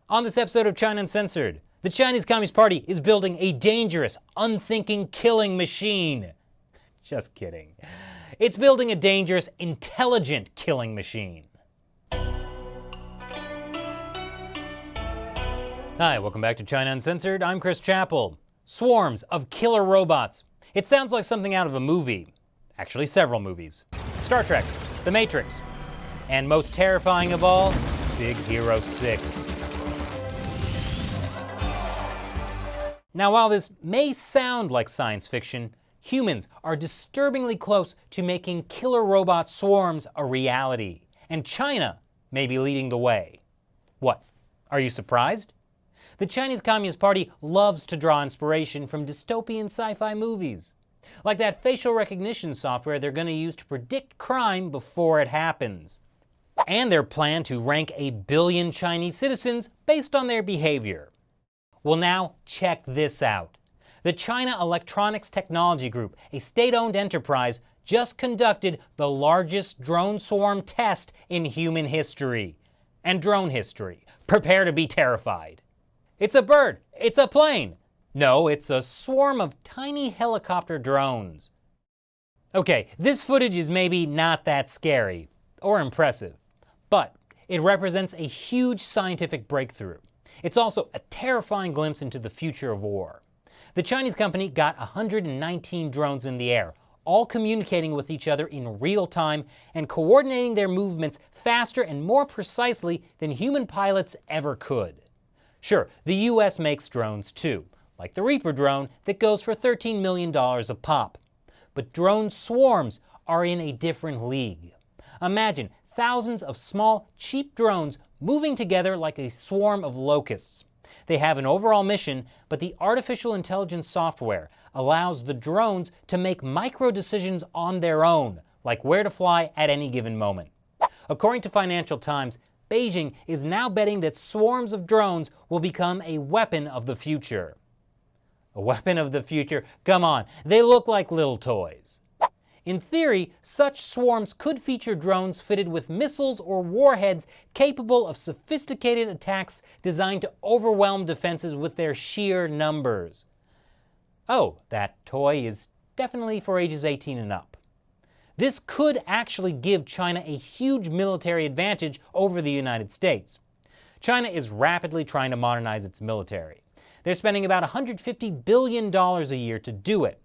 On this episode of China Uncensored, the Chinese Communist Party is building a dangerous, unthinking killing machine. Just kidding. It's building a dangerous, intelligent killing machine. Hi, welcome back to China Uncensored. I'm Chris Chappell. Swarms of killer robots. It sounds like something out of a movie. Actually, several movies. Star Trek, The Matrix, and most terrifying of all, Big Hero 6. Now, while this may sound like science fiction, humans are disturbingly close to making killer robot swarms a reality, and China may be leading the way. What? Are you surprised? The Chinese Communist Party loves to draw inspiration from dystopian sci-fi movies, like that facial recognition software they're going to use to predict crime before it happens, and their plan to rank 1 billion Chinese citizens based on their behavior. Well, now check this out. The China Electronics Technology Group, a state-owned enterprise, just conducted the largest drone swarm test in human history. And drone history. Prepare to be terrified. It's a bird. It's a plane. No, it's a swarm of tiny helicopter drones. Okay, this footage is maybe not that scary or impressive, but it represents a huge scientific breakthrough. It's also a terrifying glimpse into the future of war. The Chinese company got 119 drones in the air, all communicating with each other in real time and coordinating their movements faster and more precisely than human pilots ever could. Sure, the US makes drones too, like the Reaper drone that goes for $13 million a pop. But drone swarms are in a different league. Imagine thousands of small, cheap drones moving together like a swarm of locusts. They have an overall mission, but the artificial intelligence software allows the drones to make micro decisions on their own, like where to fly at any given moment. According to Financial Times, Beijing is now betting that swarms of drones will become a weapon of the future. A weapon of the future? Come on, they look like little toys. In theory, such swarms could feature drones fitted with missiles or warheads capable of sophisticated attacks designed to overwhelm defenses with their sheer numbers. Oh, that toy is definitely for ages 18 and up. This could actually give China a huge military advantage over the United States. China is rapidly trying to modernize its military. They're spending about $150 billion a year to do it.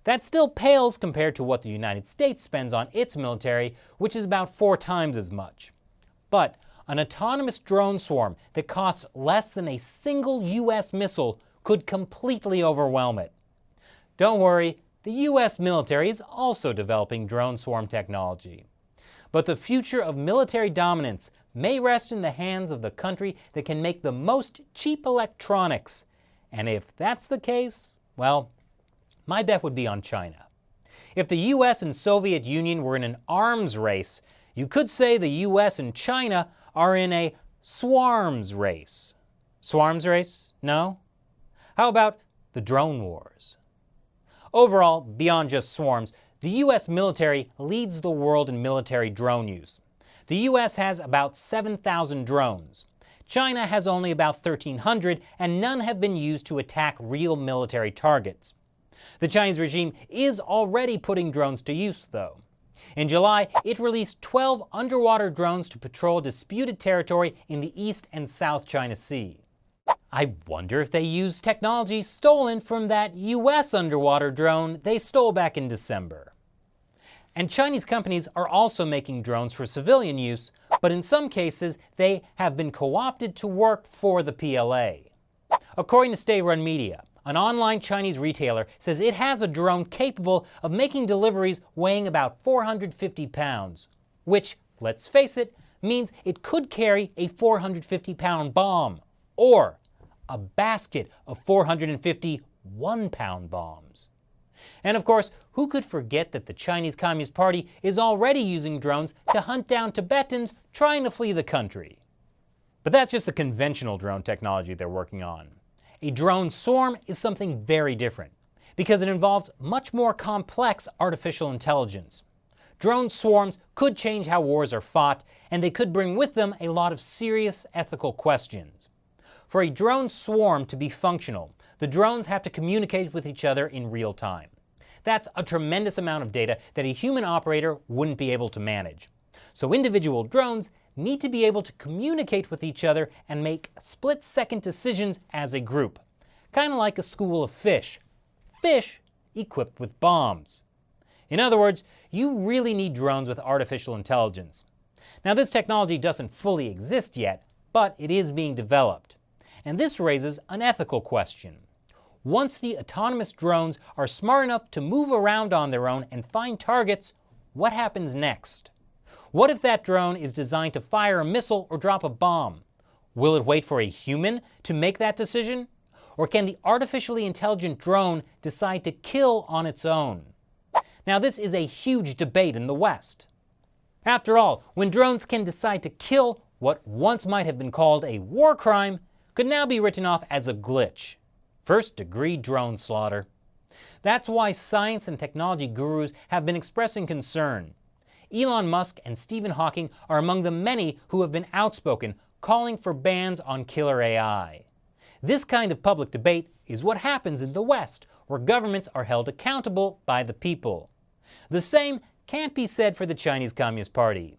That still pales compared to what the United States spends on its military, which is about 4 times as much. But an autonomous drone swarm that costs less than a single US missile could completely overwhelm it. Don't worry, the US military is also developing drone swarm technology. But the future of military dominance may rest in the hands of the country that can make the most cheap electronics. And if that's the case, well, my bet would be on China. If the US and Soviet Union were in an arms race, you could say the US and China are in a swarms race. Swarms race? No? How about the drone wars? Overall, beyond just swarms, the US military leads the world in military drone use. The US has about 7,000 drones. China has only about 1,300, and none have been used to attack real military targets. The Chinese regime is already putting drones to use, though. In July, it released 12 underwater drones to patrol disputed territory in the East and South China Sea. I wonder if they used technology stolen from that US underwater drone they stole back in December. And Chinese companies are also making drones for civilian use, but in some cases they have been co-opted to work for the PLA. According to state-run media, an online Chinese retailer says it has a drone capable of making deliveries weighing about 450 pounds, which, let's face it, means it could carry a 450-pound bomb, or a basket of 450 one-pound bombs. And of course, who could forget that the Chinese Communist Party is already using drones to hunt down Tibetans trying to flee the country? But that's just the conventional drone technology they're working on. A drone swarm is something very different, because it involves much more complex artificial intelligence. Drone swarms could change how wars are fought, and they could bring with them a lot of serious ethical questions. For a drone swarm to be functional, the drones have to communicate with each other in real time. That's a tremendous amount of data that a human operator wouldn't be able to manage. So individual drones need to be able to communicate with each other and make split-second decisions as a group. Kind of like a school of fish. Fish equipped with bombs. In other words, you really need drones with artificial intelligence. Now, this technology doesn't fully exist yet, but it is being developed. And this raises an ethical question. Once the autonomous drones are smart enough to move around on their own and find targets, what happens next? What if that drone is designed to fire a missile or drop a bomb? Will it wait for a human to make that decision? Or can the artificially intelligent drone decide to kill on its own? Now, this is a huge debate in the West. After all, when drones can decide to kill, what once might have been called a war crime could now be written off as a glitch. First-degree drone slaughter. That's why science and technology gurus have been expressing concern. Elon Musk and Stephen Hawking are among the many who have been outspoken, calling for bans on killer AI. This kind of public debate is what happens in the West, where governments are held accountable by the people. The same can't be said for the Chinese Communist Party.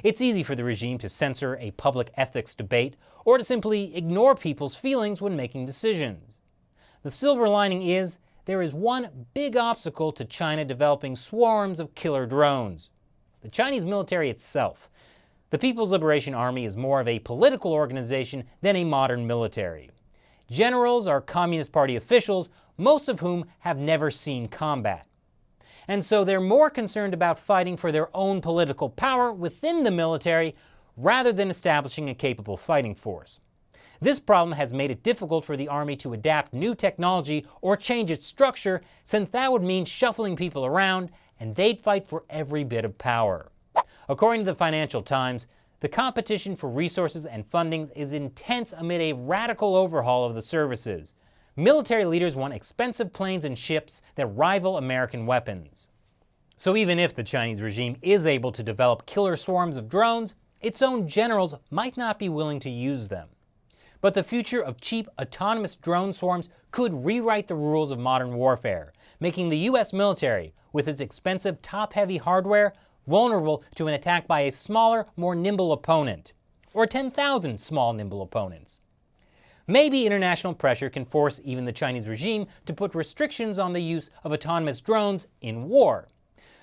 It's easy for the regime to censor a public ethics debate or to simply ignore people's feelings when making decisions. The silver lining is there is one big obstacle to China developing swarms of killer drones: the Chinese military itself. The People's Liberation Army is more of a political organization than a modern military. Generals are Communist Party officials, most of whom have never seen combat. And so they're more concerned about fighting for their own political power within the military rather than establishing a capable fighting force. This problem has made it difficult for the Army to adapt new technology or change its structure, since that would mean shuffling people around, and they'd fight for every bit of power. According to the Financial Times, the competition for resources and funding is intense amid a radical overhaul of the services. Military leaders want expensive planes and ships that rival American weapons. So even if the Chinese regime is able to develop killer swarms of drones, its own generals might not be willing to use them. But the future of cheap, autonomous drone swarms could rewrite the rules of modern warfare, making the US military, with its expensive, top-heavy hardware, vulnerable to an attack by a smaller, more nimble opponent, or 10,000 small, nimble opponents. Maybe international pressure can force even the Chinese regime to put restrictions on the use of autonomous drones in war.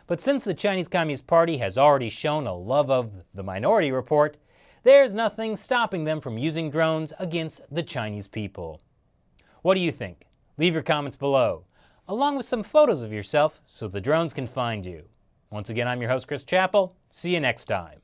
But since the Chinese Communist Party has already shown a love of the Minority Report, there's nothing stopping them from using drones against the Chinese people. What do you think? Leave your comments below, along with some photos of yourself so the drones can find you. Once again, I'm your host, Chris Chappell. See you next time.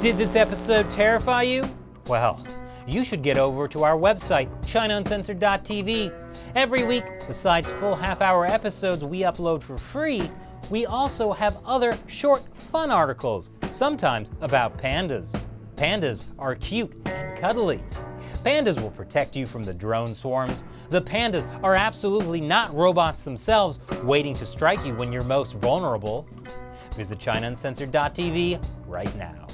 Did this episode terrify you? Well, you should get over to our website, ChinaUncensored.tv. Every week, besides full half-hour episodes we upload for free, we also have other short, fun articles, sometimes about pandas. Pandas are cute and cuddly. Pandas will protect you from the drone swarms. The pandas are absolutely not robots themselves, waiting to strike you when you're most vulnerable. Visit ChinaUncensored.tv right now.